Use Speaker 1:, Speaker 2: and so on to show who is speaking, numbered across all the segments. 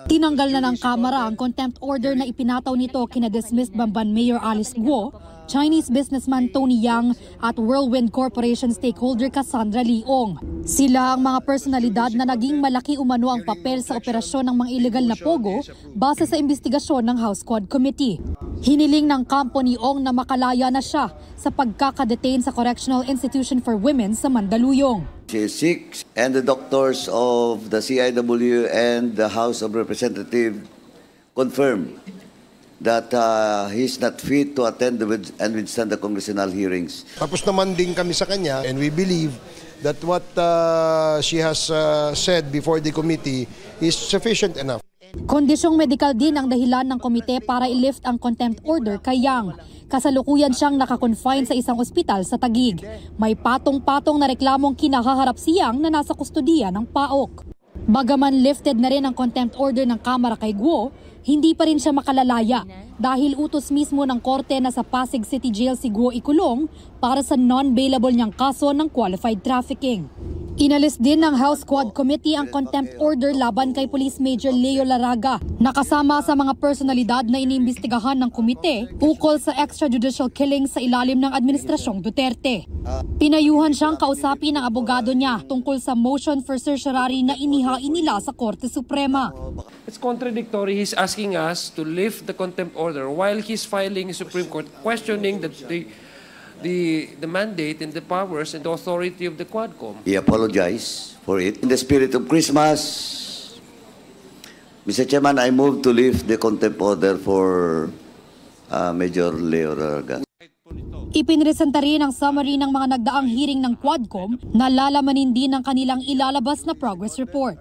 Speaker 1: Tinanggal na ng Kamara ang contempt order na ipinataw nito kina dismissed Bamban Mayor Alice Guo, Chinese businessman Tony Yang at Whirlwind Corporation stakeholder Cassandra Leong. Sila ang mga personalidad na naging malaki umano ang papel sa operasyon ng mga illegal na pogo base sa investigasyon ng House Quad Committee. Hiniling ng kampo ni Ong na makalaya na siya sa pagkakadetain sa Correctional Institution for Women sa Mandaluyong.
Speaker 2: She is sick, and the doctors of the CIW and the House of Representatives confirmed that he is not fit to attend and withstand the congressional hearings.
Speaker 3: Tapos naman din kami sa kanya, and we believe that what she has said before the committee is sufficient enough.
Speaker 1: Kondisyong medikal din ang dahilan ng komite para i-lift ang contempt order kay Yang. Kasalukuyan siyang nakakonfine sa isang ospital sa Taguig. May patong-patong na reklamong kinahaharap si Yang na nasa kustudiya ng PAOK. Bagaman lifted na rin ang contempt order ng Kamara kay Guo, hindi pa rin siya makalalaya dahil utos mismo ng korte na sa Pasig City Jail si Guo ikulong para sa non-bailable niyang kaso ng qualified trafficking. Inalis din ng House Quad Committee ang contempt order laban kay Police Major Leo Laraga, nakasama sa mga personalidad na iniimbestigahan ng komite ukol sa extrajudicial killing sa ilalim ng Administrasyong Duterte. Pinayuhan siyang kausapin ng abogado niya tungkol sa motion for certiorari na inihain nila sa Korte Suprema.
Speaker 4: It's contradictory. He's asking us to lift the contempt order while he's filing a Supreme Court questioning the mandate and the powers and the authority of the Quadcom.
Speaker 2: He apologized for it. In the spirit of Christmas, Mr. Chairman, I move to lift the contempt order for Major Leo Laraga.
Speaker 1: Ipinresenta rin ang summary ng mga nagdaang hearing ng Quadcom na lalamanin din ng kanilang ilalabas na progress report.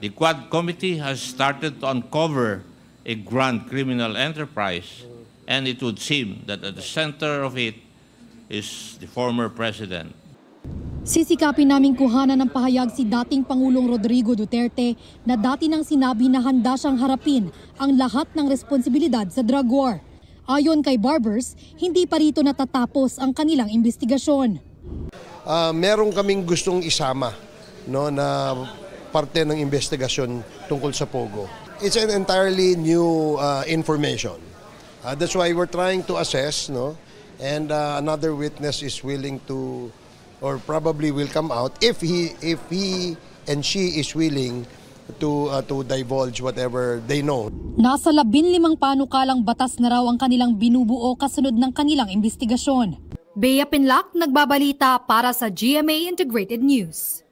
Speaker 5: The Quad Committee has started to uncover a grand criminal enterprise, and it would seem that at the center of it is the former president.
Speaker 1: Sisikapin naming kuhanan ng pahayag si dating Pangulong Rodrigo Duterte na dati nang sinabi na handa siyang harapin ang lahat ng responsibilidad sa drug war. Ayon kay Barbers, hindi pa rito natatapos ang kanilang investigasyon.
Speaker 3: Meron kaming gustong isama, no, na parte ng investigasyon tungkol sa Pogo. It's an entirely new information. That's why we're trying to assess, no, and another witness is willing to, or probably will come out if he and she is willing to divulge whatever they know.
Speaker 1: Nasa 15 panukalang batas na raw ang kanilang binubuo kasunod ng kanilang investigasyon. Bea Pinlac, nagbabalita para sa GMA Integrated News.